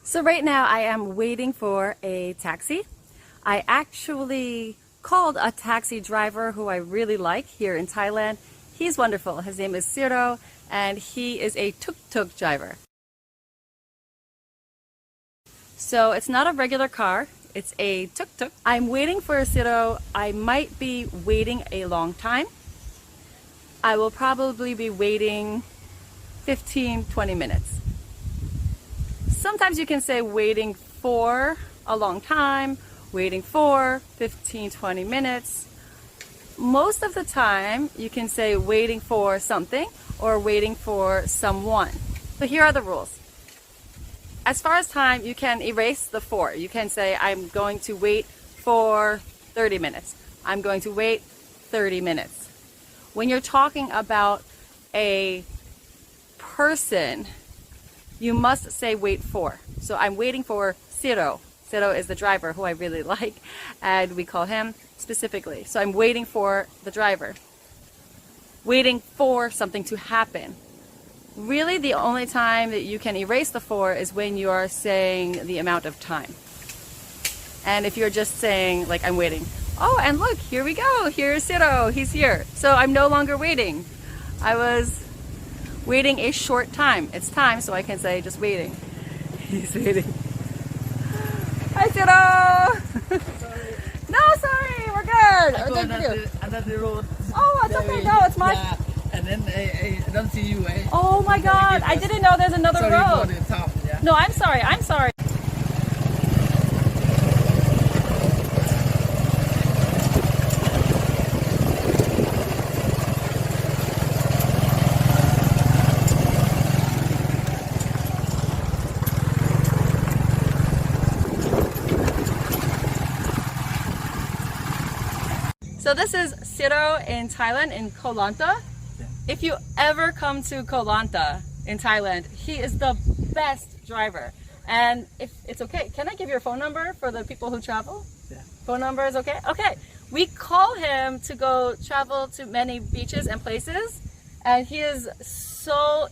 So right now I am waiting for a taxi. I actually called a taxi driver who I really like here in Thailand. He's wonderful. His name is Ciro and he is a tuk-tuk driver. So it's not a regular car, it's a tuk-tuk. I'm waiting for Ciro. I might be waiting a long time. I will probably be waiting 15-20 minutes. Sometimes you can say waiting for a long time, waiting for 15-20 minutes. Most of the time you can say waiting for something or waiting for someone. So here are the rules. As far as time, you can erase the for. You can say I'm going to wait for 30 minutes. I'm going to wait 30 minutes. When you're talking about a person, you must say wait for. So I'm waiting for Ciro. Ciro is the driver who I really like, and we call him specifically. So I'm waiting for the driver. Waiting for something to happen. Really, the only time that you can erase the for is when you are saying the amount of time. And if you're just saying, like, I'm waiting. Oh, and look, here we go. Here's Ciro. He's here. So I'm no longer waiting. I was waiting a short time. It's time, so I can say just waiting. He's waiting. Hi, Ciro! Sorry. No, sorry, we're good. I go another road. Oh, it's okay. No, it's my. Yeah. And then I don't see you. Oh my God! I didn't know there's another Sorry road. for the top, yeah. No, I'm sorry. I'm sorry. So this is Ciro in Thailand, in Ko Lanta. Yeah. If you ever come to Ko Lanta in Thailand, he is the best driver. And if it's okay, can I give your phone number for the people who travel? Yeah. Phone number is okay? Okay. We call him to go travel to many beaches and places. And he is so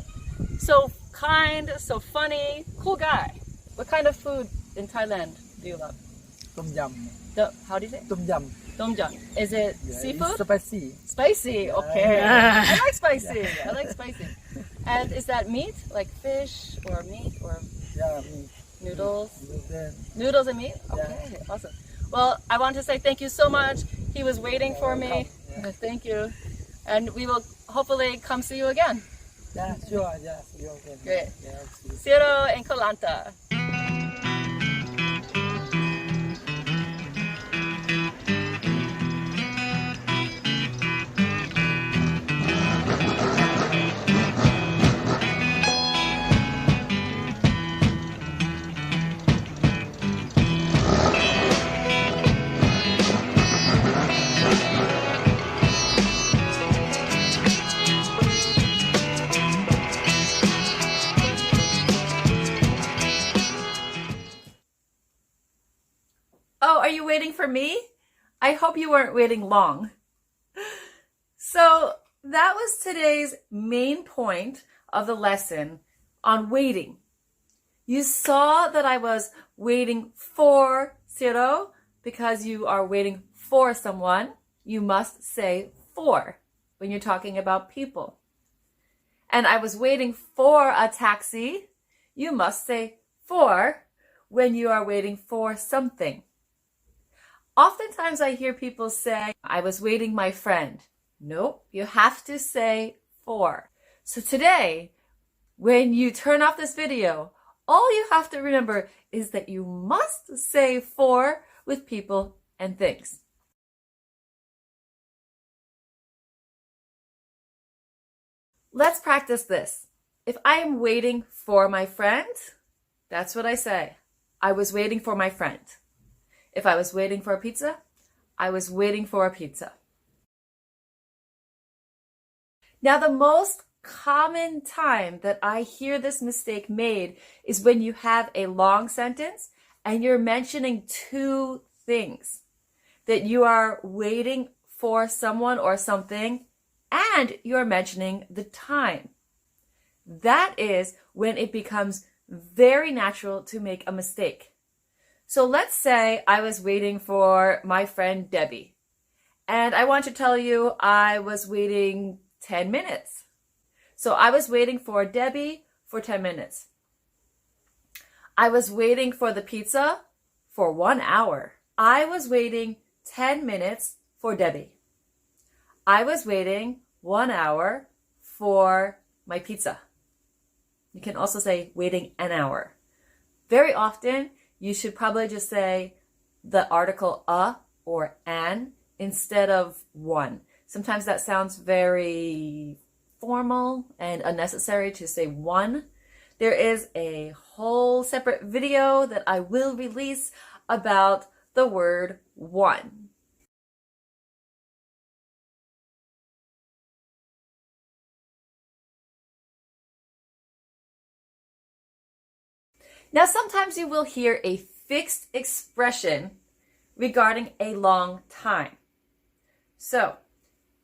kind, so funny, cool guy. What kind of food in Thailand do you love? Tom yum. How do you say? Tom yum. Tom yum. Is it seafood? It's spicy. Spicy, okay. Yeah. I like spicy. I like spicy. And is that meat? Like fish or meat or Yeah, meat. noodles? Then, Noodles and meat? Okay, awesome. Well, I want to say thank you so much. He was waiting for me. Yeah. Thank you. And we will hopefully come see you again. yeah, sure, yeah, you can. Great. Yeah, see you. Ciro and Ko Lanta. Oh, are you waiting for me? I hope you weren't waiting long. So that was today's main point of the lesson on waiting. You saw that I was waiting for Ciro because you are waiting for someone. You must say for when you're talking about people. And I was waiting for a taxi. You must say for when you are waiting for something. Oftentimes I hear people say, I was waiting my friend. Nope, you have to say for. So today, when you turn off this video, all you have to remember is that you must say for with people and things. Let's practice this. If I am waiting for my friend, that's what I say. I was waiting for my friend. If I was waiting for a pizza, I was waiting for a pizza. Now, the most common time that I hear this mistake made is when you have a long sentence and you're mentioning two things. That you are waiting for someone or something and you're mentioning the time. That is when it becomes very natural to make a mistake. So let's say I was waiting for my friend Debbie, and I want to tell you I was waiting 10 minutes. So I was waiting for Debbie for 10 minutes. I was waiting for the pizza for 1 hour. I was waiting 10 minutes for Debbie. I was waiting 1 hour for my pizza. You can also say waiting an hour. Very often, you should probably just say the article a or an instead of one. Sometimes that sounds very formal and unnecessary to say one. There is a whole separate video that I will release about the word one. Now, sometimes you will hear a fixed expression regarding a long time. So,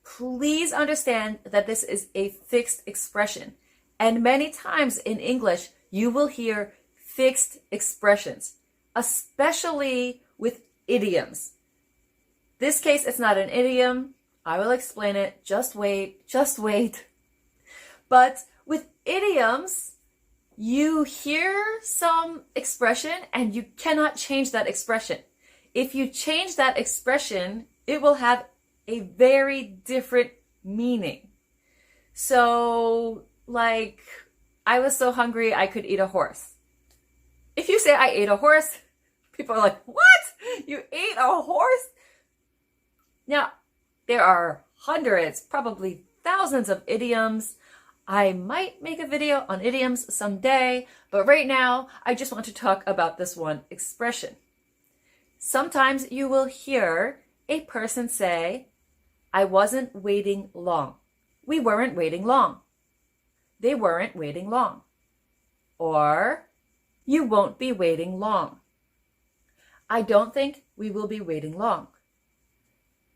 please understand that this is a fixed expression. And many times in English, you will hear fixed expressions, especially with idioms. This case, it's not an idiom. I will explain it. Just wait, just wait. But with idioms, you hear some expression and you cannot change that expression. If you change that expression, it will have a very different meaning. So, like, I was so hungry I could eat a horse. If you say I ate a horse, people are like, what? You ate a horse? Now, there are hundreds, probably thousands of idioms. I might make a video on idioms someday, but right now I just want to talk about this one expression. Sometimes you will hear a person say, I wasn't waiting long. We weren't waiting long. They weren't waiting long. Or, you won't be waiting long. I don't think we will be waiting long.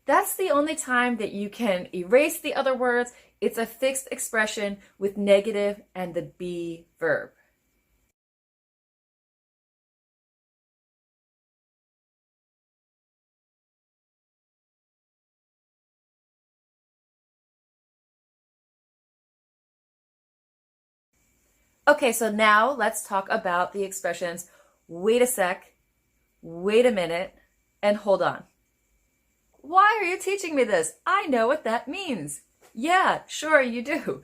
That's the only time that you can erase the other words. It's a fixed expression with negative and the be verb. Okay, so now let's talk about the expressions wait a sec, wait a minute, and hold on. Why are you teaching me this? I know what that means. Yeah, sure you do.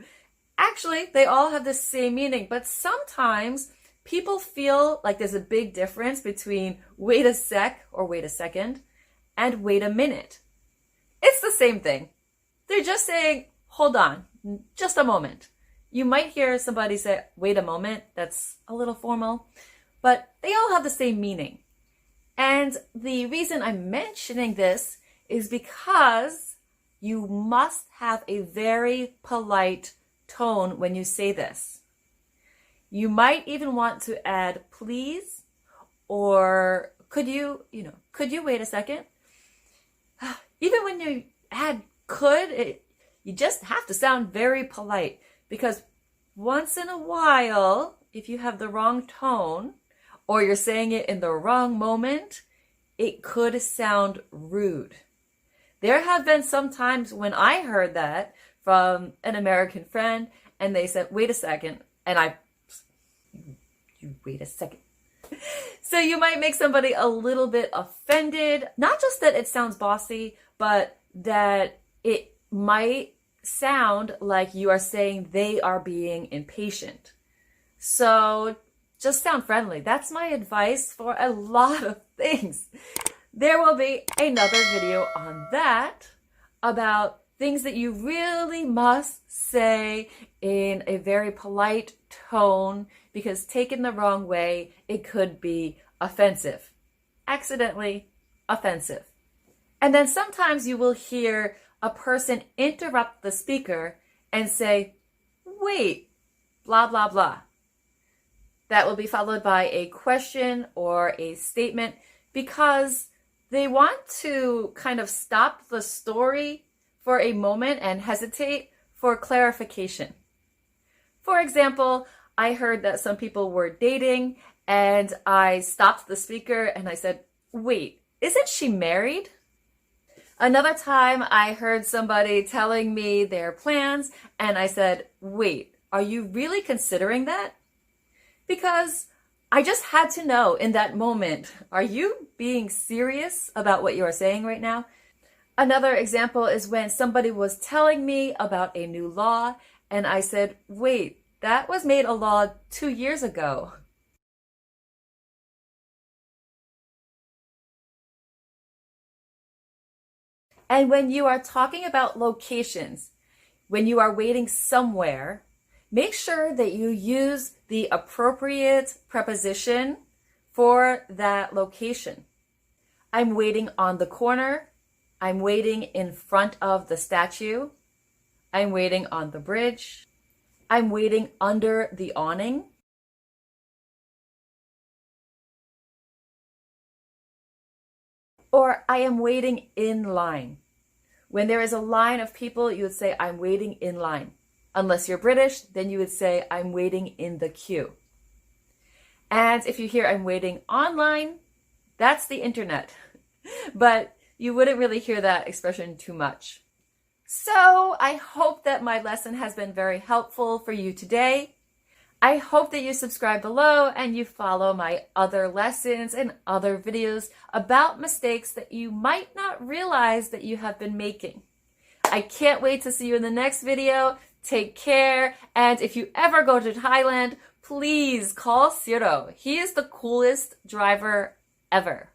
Actually, they all have the same meaning, but sometimes people feel like there's a big difference between wait a sec or wait a second and wait a minute. It's the same thing. They're just saying, hold on, just a moment. You might hear somebody say, wait a moment. That's a little formal, but they all have the same meaning. And the reason I'm mentioning this is because you must have a very polite tone when you say this. You might even want to add please, or could you wait a second? Even when you add could, you just have to sound very polite, because once in a while, if you have the wrong tone or you're saying it in the wrong moment, it could sound rude. There have been some times when I heard that from an American friend and they said, wait a second, and you wait a second. So you might make somebody a little bit offended, not just that it sounds bossy, but that it might sound like you are saying they are being impatient. So just sound friendly. That's my advice for a lot of things. There will be another video on that, about things that you really must say in a very polite tone, because taken the wrong way, it could be offensive. Accidentally offensive. And then sometimes you will hear a person interrupt the speaker and say, wait, blah, blah, blah. That will be followed by a question or a statement, because they want to kind of stop the story for a moment and hesitate for clarification. For example, I heard that some people were dating, and I stopped the speaker and I said, wait, isn't she married? Another time I heard somebody telling me their plans and I said, wait, are you really considering that? Because I just had to know in that moment, are you being serious about what you are saying right now? Another example is when somebody was telling me about a new law and I said, wait, that was made a law 2 years ago. And when you are talking about locations, when you are waiting somewhere, make sure that you use the appropriate preposition for that location. I'm waiting on the corner. I'm waiting in front of the statue. I'm waiting on the bridge. I'm waiting under the awning. Or I am waiting in line. When there is a line of people, you would say, I'm waiting in line. Unless you're British, then you would say, I'm waiting in the queue. And if you hear I'm waiting online, that's the internet. But you wouldn't really hear that expression too much. So I hope that my lesson has been very helpful for you today. I hope that you subscribe below and you follow my other lessons and other videos about mistakes that you might not realize that you have been making. I can't wait to see you in the next video. Take care. And if you ever go to Thailand, please call Ciro. He is the coolest driver ever.